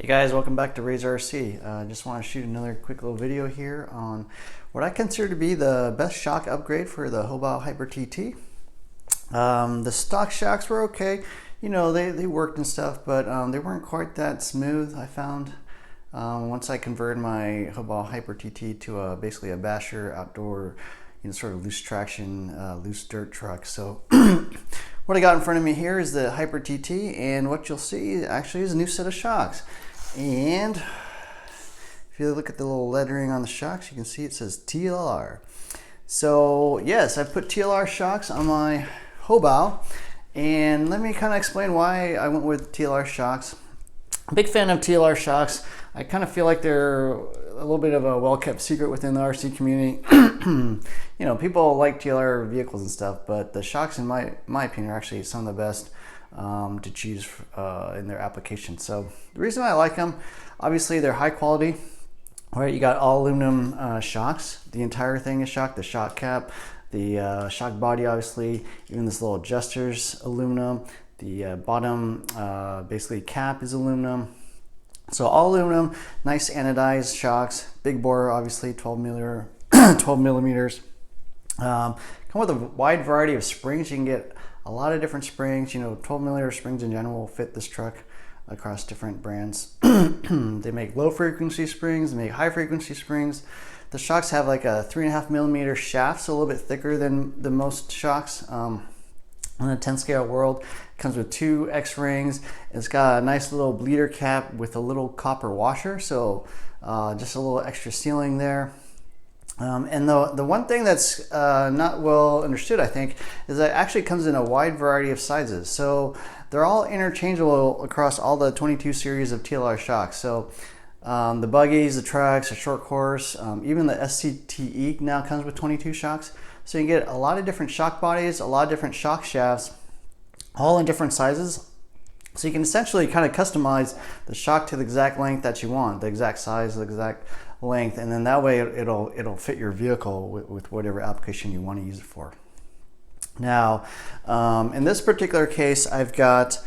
Hey guys, welcome back to Razor RC. I just want to shoot another quick little video here on what I consider to be the best shock upgrade for the Hobao Hyper TT. The stock shocks were okay, you know, they worked and stuff, but they weren't quite that smooth, I found. Once I converted my Hobao Hyper TT to basically a basher outdoor, you know, sort of loose traction, loose dirt truck. So what I got in front of me here is the Hyper TT, and what you'll see actually is a new set of shocks. And if you look at the little lettering on the shocks, you can see it says TLR. So yes, I put TLR shocks on my Hobao, and let me kind of explain why I went with TLR shocks. Big fan of TLR shocks. I kind of feel like they're a little bit of a well-kept secret within the RC community. You know, people like TLR vehicles and stuff, but the shocks, in my opinion, are actually some of the best to choose in their application. So the reason I like them, obviously they're high quality. All right, you got all aluminum shocks. The entire thing is shock. The shock cap, the shock body, obviously, even this little adjuster's aluminum. The bottom basically cap is aluminum. So all aluminum, nice anodized shocks, big bore, obviously 12 millimeters. Come with a wide variety of springs. You can get a lot of different springs. You know, 12 millimeter springs in general will fit this truck across different brands. They make low frequency springs, they make high frequency springs. The shocks have like a 3.5 millimeter shaft, so a little bit thicker than most shocks. In the 10 scale world, it comes with 2 X rings. It's got a nice little bleeder cap with a little copper washer, so just a little extra sealing there. And the one thing that's not well understood, I think, is that it actually comes in a wide variety of sizes. So they're all interchangeable across all the 22 series of TLR shocks. So the buggies, the trucks, the short course, even the SCTE now comes with 22 shocks. So you get a lot of different shock bodies, a lot of different shock shafts, all in different sizes. So you can essentially kind of customize the shock to the exact length that you want, the exact size, the exact length, and then that way it'll fit your vehicle with whatever application you want to use it for. Now, in this particular case, I've got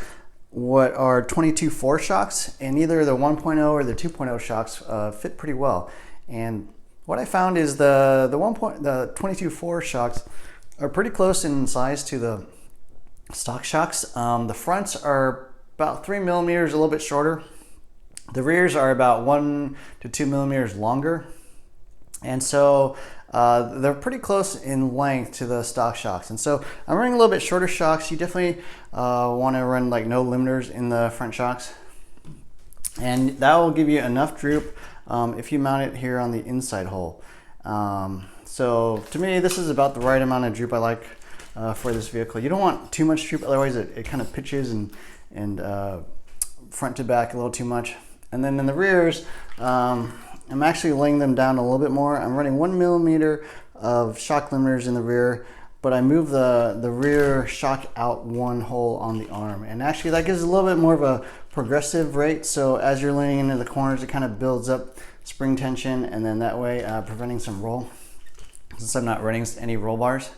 what are 22.4 shocks, and either the 1.0 or the 2.0 shocks fit pretty well. And what I found is the 22.4 shocks are pretty close in size to the stock shocks. The fronts are about 3 millimeters, a little bit shorter. The rears are about 1 to 2 millimeters longer. And so they're pretty close in length to the stock shocks. And so I'm running a little bit shorter shocks. You definitely want to run like no limiters in the front shocks. And that will give you enough droop if you mount it here on the inside hole. So to me, this is about the right amount of droop I like for this vehicle. You don't want too much droop, otherwise it kind of pitches and front to back a little too much. And then in the rears, I'm actually laying them down a little bit more. I'm running 1 millimeter of shock limiters in the rear, but I move the rear shock out 1 hole on the arm. And actually that gives a little bit more of a progressive rate. So as you're leaning into the corners, it kind of builds up spring tension, and then that way preventing some roll, since I'm not running any roll bars.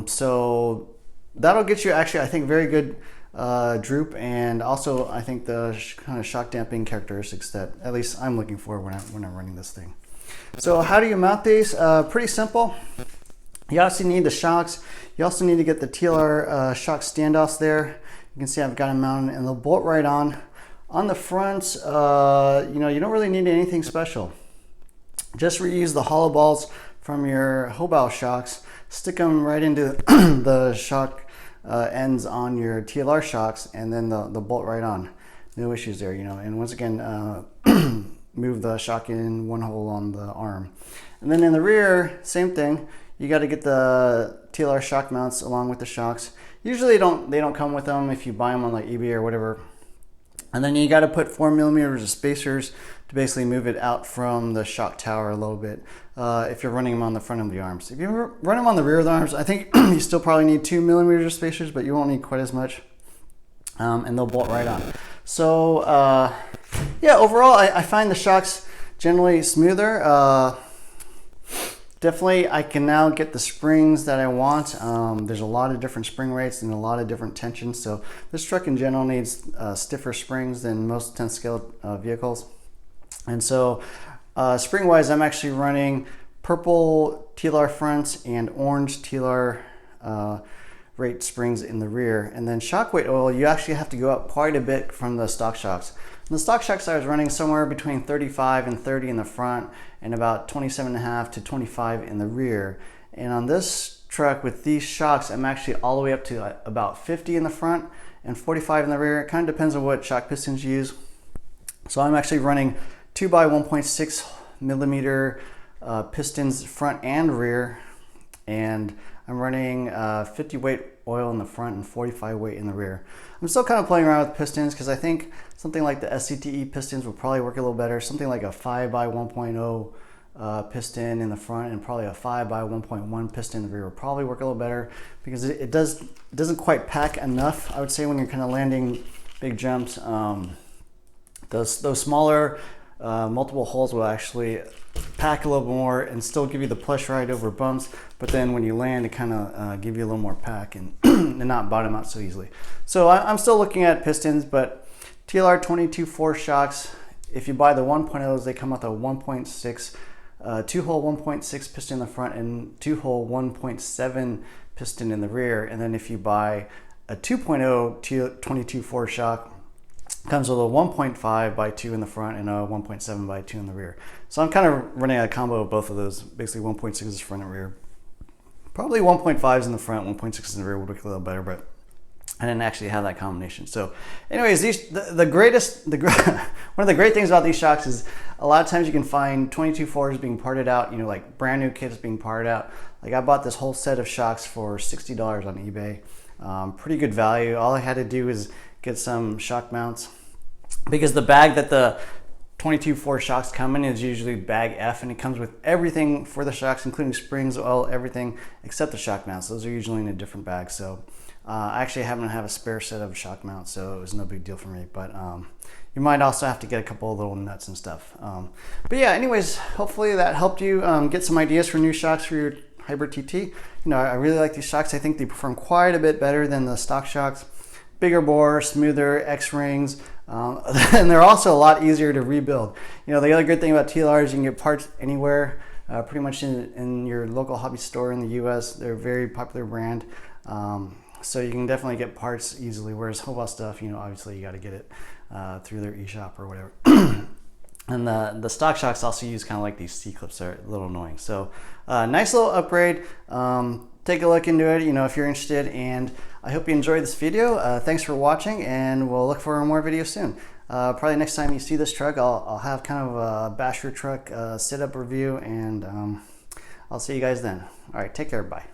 So that'll get you actually, I think, very good droop, and also I think the kind of shock damping characteristics that at least I'm looking for when I'm running this thing. So how do you mount these? Pretty simple. You also need the shocks. You also need to get the TLR shock standoffs there. You can see I've got them mounted, and they'll bolt right on. On the fronts, you know, you don't really need anything special. Just reuse the hollow balls from your Hobao shocks, stick them right into the shock ends on your TLR shocks, and then the bolt right on. No issues there, you know. And once again, move the shock in 1 hole on the arm. And then in the rear, same thing. You got to get the TLR shock mounts along with the shocks. Usually they don't come with them if you buy them on like eBay or whatever. And then you got to put 4 millimeters of spacers to basically move it out from the shock tower a little bit if you're running them on the front of the arms. If you run them on the rear of the arms, I think you still probably need 2 millimeters of spacers, but you won't need quite as much. And they'll bolt right on. So yeah, overall I find the shocks generally smoother. definitely I can now get the springs that I want. There's a lot of different spring rates and a lot of different tensions. So this truck in general needs stiffer springs than most 10 scale vehicles. And so spring wise, I'm actually running purple TLR fronts and orange TLR rate springs in the rear. And then shock weight oil, you actually have to go up quite a bit from the stock shocks. And the stock shocks I was running somewhere between 35 and 30 in the front and about 27.5 to 25 in the rear. And on this truck with these shocks, I'm actually all the way up to about 50 in the front and 45 in the rear. It kind of depends on what shock pistons you use. So I'm actually running 2 by 1.6 millimeter pistons front and rear, and I'm running 50 weight oil in the front and 45 weight in the rear. I'm still kind of playing around with pistons because I think something like the SCTE pistons will probably work a little better. Something like a 5 by 1.0 piston in the front and probably a 5 by 1.1 piston in the rear will probably work a little better because it doesn't quite pack enough, I would say, when you're kind of landing big jumps. Those smaller multiple holes will actually pack a little more and still give you the plush ride over bumps, but then when you land, it kind of give you a little more pack and, and not bottom out so easily. So I'm still looking at pistons, but TLR 22.4 shocks, if you buy the 1.0s, they come with a 1.6 two-hole 1.6 piston in the front and two-hole 1.7 piston in the rear. And then if you buy a 2.0 22.4 shock, comes with a 1.5 by 2 in the front and a 1.7 by 2 in the rear. So I'm kind of running a combo of both of those, basically 1.6 front and rear. Probably 1.5s in the front, 1.6 in the rear would look a little better, but I didn't actually have that combination. So anyways, one of the great things about these shocks is a lot of times you can find 22.4s being parted out, you know, like brand new kits being parted out. Like I bought this whole set of shocks for $60 on eBay. Pretty good value. All I had to do is get some shock mounts, because the bag that the 22.4 shocks come in is usually bag F, and it comes with everything for the shocks, including springs, oil, everything except the shock mounts. Those are usually in a different bag. So I actually happen to have a spare set of shock mounts, so it was no big deal for me. But you might also have to get a couple of little nuts and stuff. But yeah, anyways, hopefully that helped you get some ideas for new shocks for your Hyper TT. You know, I really like these shocks. I think they perform quite a bit better than the stock shocks. Bigger bore, smoother X-rings, and they're also a lot easier to rebuild. You know, the other good thing about TLR is you can get parts anywhere, pretty much in your local hobby store in the US. They're a very popular brand, so you can definitely get parts easily, whereas Hobao stuff, you know, obviously you got to get it through their eShop or whatever. And the stock shocks also use kind of like these C-clips that are a little annoying. So nice little upgrade. Take a look into it, you know, if you're interested, and I hope you enjoyed this video. Thanks for watching, and we'll look for more videos soon. Probably next time you see this truck, I'll have kind of a basher truck sit-up review, and I'll see you guys then. All right, take care, bye.